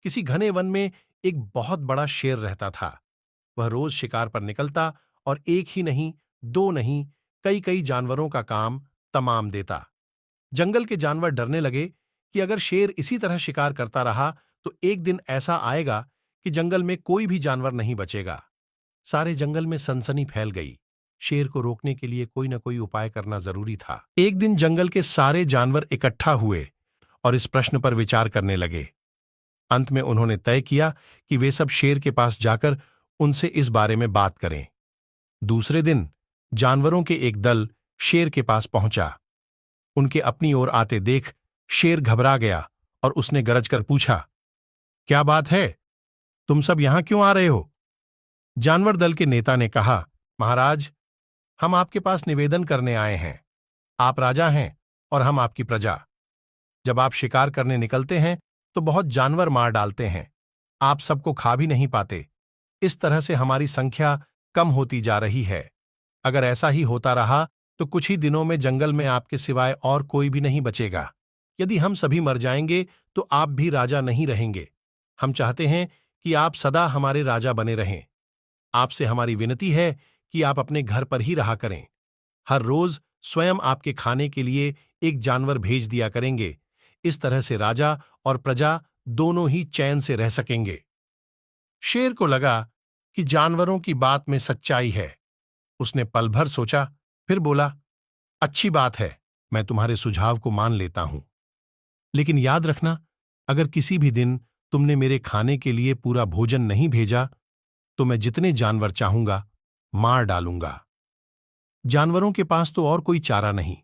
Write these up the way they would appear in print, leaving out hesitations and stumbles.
किसी घने वन में एक बहुत बड़ा शेर रहता था। वह रोज शिकार पर निकलता और एक ही नहीं, दो नहीं, कई कई जानवरों का काम तमाम देता। जंगल के जानवर डरने लगे कि अगर शेर इसी तरह शिकार करता रहा तो एक दिन ऐसा आएगा कि जंगल में कोई भी जानवर नहीं बचेगा। सारे जंगल में सनसनी फैल गई। शेर को रोकने के लिए कोई न कोई उपाय करना जरूरी था। एक दिन जंगल के सारे जानवर इकट्ठा हुए और इस प्रश्न पर विचार करने लगे। अंत में उन्होंने तय किया कि वे सब शेर के पास जाकर उनसे इस बारे में बात करें। दूसरे दिन जानवरों के एक दल शेर के पास पहुंचा। उनके अपनी ओर आते देख शेर घबरा गया और उसने गरज कर पूछा, क्या बात है? तुम सब यहां क्यों आ रहे हो? जानवर दल के नेता ने कहा, महाराज, हम आपके पास निवेदन करने आए हैं। आप राजा हैं और हम आपकी प्रजा। जब आप शिकार करने निकलते हैं तो बहुत जानवर मार डालते हैं। आप सबको खा भी नहीं पाते। इस तरह से हमारी संख्या कम होती जा रही है। अगर ऐसा ही होता रहा तो कुछ ही दिनों में जंगल में आपके सिवाय और कोई भी नहीं बचेगा। यदि हम सभी मर जाएंगे तो आप भी राजा नहीं रहेंगे। हम चाहते हैं कि आप सदा हमारे राजा बने रहें। आपसे हमारी विनती है कि आप अपने घर पर ही रहा करें। हर रोज स्वयं आपके खाने के लिए एक जानवर भेज दिया करेंगे। इस तरह से राजा और प्रजा दोनों ही चैन से रह सकेंगे। शेर को लगा कि जानवरों की बात में सच्चाई है। उसने पल भर सोचा, फिर बोला, अच्छी बात है, मैं तुम्हारे सुझाव को मान लेता हूं। लेकिन याद रखना, अगर किसी भी दिन तुमने मेरे खाने के लिए पूरा भोजन नहीं भेजा तो मैं जितने जानवर चाहूंगा मार डालूंगा। जानवरों के पास तो और कोई चारा नहीं,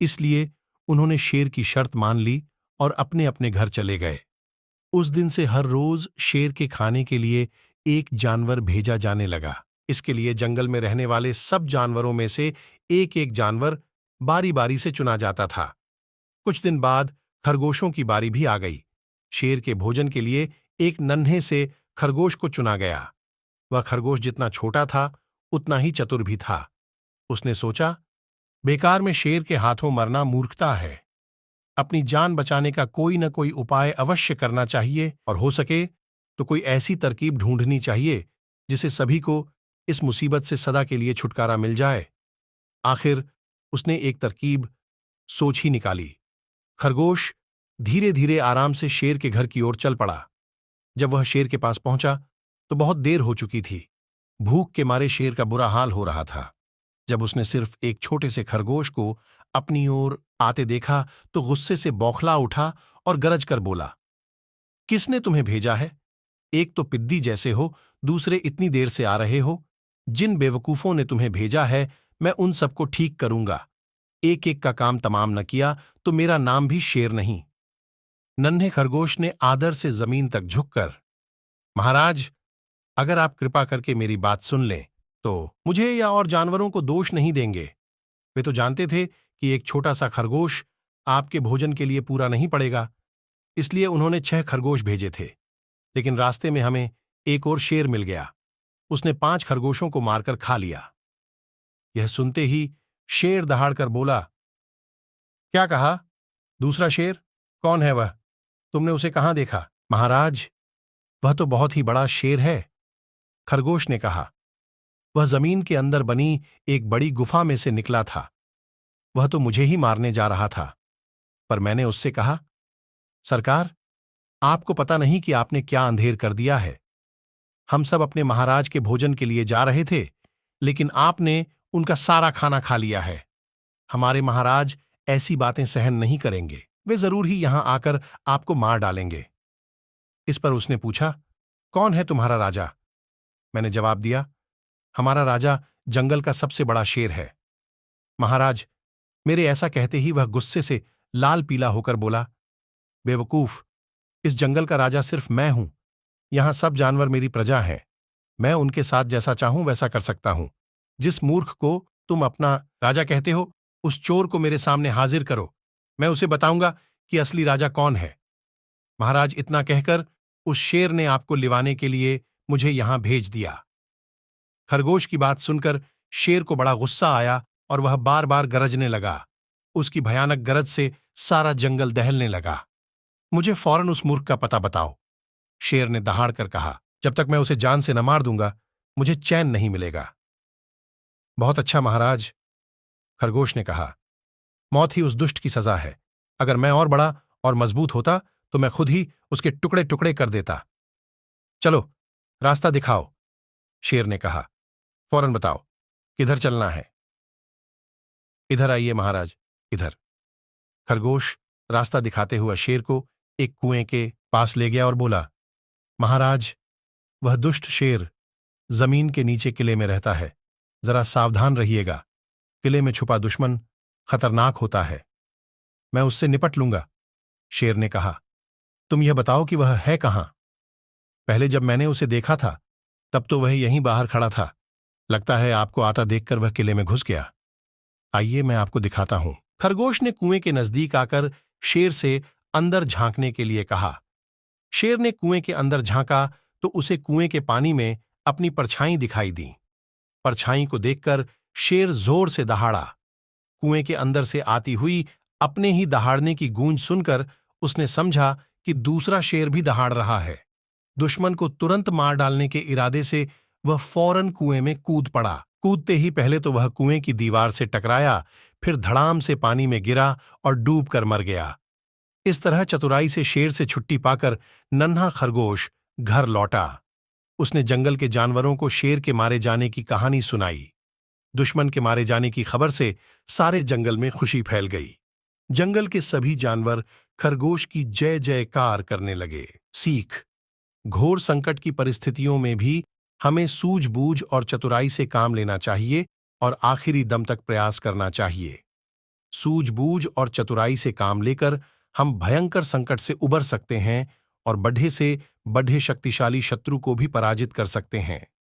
इसलिए उन्होंने शेर की शर्त मान ली और अपने अपने घर चले गए। उस दिन से हर रोज शेर के खाने के लिए एक जानवर भेजा जाने लगा। इसके लिए जंगल में रहने वाले सब जानवरों में से एक एक जानवर बारी बारी से चुना जाता था। कुछ दिन बाद खरगोशों की बारी भी आ गई। शेर के भोजन के लिए एक नन्हे से खरगोश को चुना गया। वह खरगोश जितना छोटा था उतना ही चतुर भी था। उसने सोचा, बेकार में शेर के हाथों मरना मूर्खता है। अपनी जान बचाने का कोई न कोई उपाय अवश्य करना चाहिए और हो सके तो कोई ऐसी तरकीब ढूंढनी चाहिए जिसे सभी को इस मुसीबत से सदा के लिए छुटकारा मिल जाए। आखिर उसने एक तरकीब सोच ही निकाली। खरगोश धीरे धीरे आराम से शेर के घर की ओर चल पड़ा। जब वह शेर के पास पहुंचा तो बहुत देर हो चुकी थी। भूख के मारे शेर का बुरा हाल हो रहा था। जब उसने सिर्फ एक छोटे से खरगोश को अपनी ओर आते देखा तो गुस्से से बौखला उठा और गरज कर बोला, किसने तुम्हें भेजा है? एक तो पिद्दी जैसे हो, दूसरे इतनी देर से आ रहे हो। जिन बेवकूफों ने तुम्हें भेजा है मैं उन सबको ठीक करूंगा। एक एक का काम तमाम न किया तो मेरा नाम भी शेर नहीं। नन्हे खरगोश ने आदर से जमीन तक झुककर, महाराज, अगर आप कृपा करके मेरी बात सुन लें तो मुझे या और जानवरों को दोष नहीं देंगे। वे तो जानते थे कि एक छोटा सा खरगोश आपके भोजन के लिए पूरा नहीं पड़ेगा, इसलिए उन्होंने 6 खरगोश भेजे थे। लेकिन रास्ते में हमें एक और शेर मिल गया। उसने 5 खरगोशों को मारकर खा लिया। यह सुनते ही शेर दहाड़कर बोला, क्या कहा? दूसरा शेर? कौन है वह? तुमने उसे कहां देखा? महाराज, वह तो बहुत ही बड़ा शेर है। खरगोश ने कहा, वह जमीन के अंदर बनी एक बड़ी गुफा में से निकला था। वह तो मुझे ही मारने जा रहा था। पर मैंने उससे कहा, सरकार, आपको पता नहीं कि आपने क्या अंधेर कर दिया है। हम सब अपने महाराज के भोजन के लिए जा रहे थे, लेकिन आपने उनका सारा खाना खा लिया है। हमारे महाराज ऐसी बातें सहन नहीं करेंगे। वे जरूर ही यहां आकर आपको मार डालेंगे। इस पर उसने पूछा, कौन है तुम्हारा राजा? मैंने जवाब दिया, हमारा राजा जंगल का सबसे बड़ा शेर है। महाराज, मेरे ऐसा कहते ही वह गुस्से से लाल पीला होकर बोला, बेवकूफ, इस जंगल का राजा सिर्फ मैं हूं। यहां सब जानवर मेरी प्रजा हैं। मैं उनके साथ जैसा चाहूं वैसा कर सकता हूं। जिस मूर्ख को तुम अपना राजा कहते हो, उस चोर को मेरे सामने हाजिर करो। मैं उसे बताऊंगा कि असली राजा कौन है। महाराज, इतना कहकर उस शेर ने आपको लिवाने के लिए मुझे यहां भेज दिया। खरगोश की बात सुनकर शेर को बड़ा गुस्सा आया और वह बार बार गरजने लगा। उसकी भयानक गरज से सारा जंगल दहलने लगा। मुझे फौरन उस मूर्ख का पता बताओ। शेर ने दहाड़ कर कहा। जब तक मैं उसे जान से न मार दूंगा, मुझे चैन नहीं मिलेगा। बहुत अच्छा महाराज, खरगोश ने कहा। मौत ही उस दुष्ट की सजा है। अगर मैं और बड़ा और मजबूत होता तो मैं खुद ही उसके टुकड़े टुकड़े कर देता। चलो, रास्ता दिखाओ, शेर ने कहा। फौरन बताओ, किधर चलना है? इधर आइए महाराज, इधर। खरगोश रास्ता दिखाते हुए शेर को एक कुएं के पास ले गया और बोला, महाराज, वह दुष्ट शेर जमीन के नीचे किले में रहता है। जरा सावधान रहिएगा। किले में छुपा दुश्मन खतरनाक होता है। मैं उससे निपट लूंगा, शेर ने कहा। तुम यह बताओ कि वह है कहां? पहले जब मैंने उसे देखा था, तब तो वह यहीं बाहर खड़ा था। लगता है आपको आता देखकर वह किले में घुस गया। आइए, मैं आपको दिखाता हूं। खरगोश ने कुएं के नजदीक आकर शेर से अंदर झांकने के लिए कहा। शेर ने कुएं के अंदर झांका तो उसे कुएं के पानी में अपनी परछाई दिखाई दी। परछाई को देखकर शेर जोर से दहाड़ा। कुएं के अंदर से आती हुई अपने ही दहाड़ने की गूंज सुनकर उसने समझा कि दूसरा शेर भी दहाड़ रहा है। दुश्मन को तुरंत मार डालने के इरादे से वह फौरन कुएं में कूद पड़ा। कूदते ही पहले तो वह कुएं की दीवार से टकराया, फिर धड़ाम से पानी में गिरा और डूब कर मर गया। इस तरह चतुराई से शेर से छुट्टी पाकर नन्हा खरगोश घर लौटा। उसने जंगल के जानवरों को शेर के मारे जाने की कहानी सुनाई। दुश्मन के मारे जाने की खबर से सारे जंगल में खुशी फैल गई। जंगल के सभी जानवर खरगोश की जय जयकार करने लगे। सीख: घोर संकट की परिस्थितियों में भी हमें सूझबूझ और चतुराई से काम लेना चाहिए और आखिरी दम तक प्रयास करना चाहिए। सूझबूझ और चतुराई से काम लेकर हम भयंकर संकट से उबर सकते हैं और बढ़े से बढ़े शक्तिशाली शत्रु को भी पराजित कर सकते हैं।